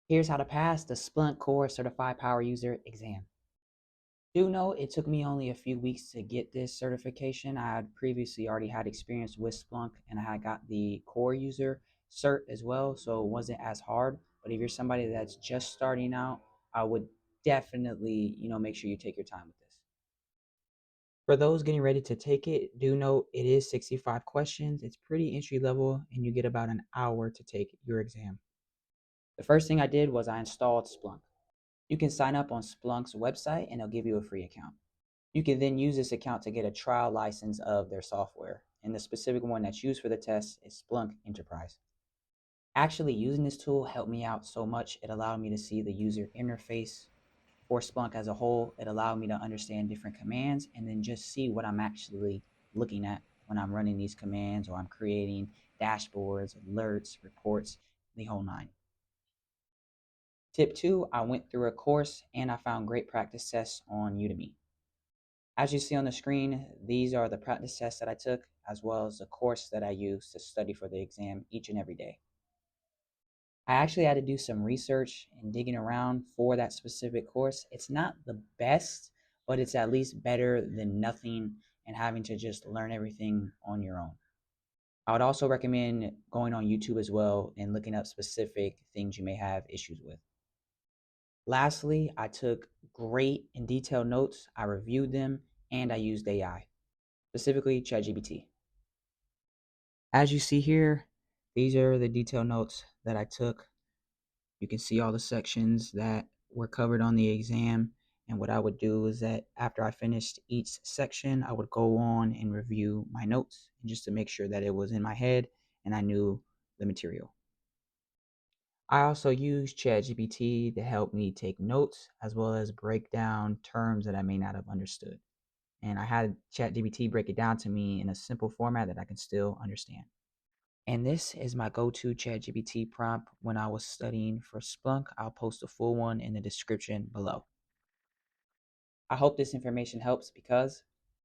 Here's how to pass the Splunk Core Certified Power User exam. Do note it took me only a few weeks to get this certification. I had previously already had experience with Splunk and I had got the core user cert as well, so it wasn't as hard. But if you're somebody that's just starting out, I would definitely, make sure you take your time with this. For those getting ready to take it, do note it is 65 questions. It's pretty entry level and you get about an hour to take your exam. The first thing I did was I installed Splunk. You can sign up on Splunk's website and they'll give you a free account. You can then use this account to get a trial license of their software. And the specific one that's used for the test is Splunk Enterprise. Actually, using this tool helped me out so much. It allowed me to see the user interface for Splunk as a whole. It allowed me to understand different commands and then just see what I'm actually looking at when I'm running these commands or I'm creating dashboards, alerts, reports, the whole nine. Tip 2, I went through a course and I found great practice tests on Udemy. As you see on the screen, these are the practice tests that I took, as well as the course that I used to study for the exam each and every day. I actually had to do some research and digging around for that specific course. It's not the best, but it's at least better than nothing and having to just learn everything on your own. I would also recommend going on YouTube as well and looking up specific things you may have issues with. Lastly, I took great and detailed notes. I reviewed them and I used AI, specifically ChatGPT. As you see here, these are the detailed notes that I took. You can see all the sections that were covered on the exam. And what I would do is that after I finished each section, I would go on and review my notes just to make sure that it was in my head and I knew the material. I also use ChatGPT to help me take notes as well as break down terms that I may not have understood. And I had ChatGPT break it down to me in a simple format that I can still understand. And this is my go-to ChatGPT prompt when I was studying for Splunk. I'll post a full one in the description below. I hope this information helps because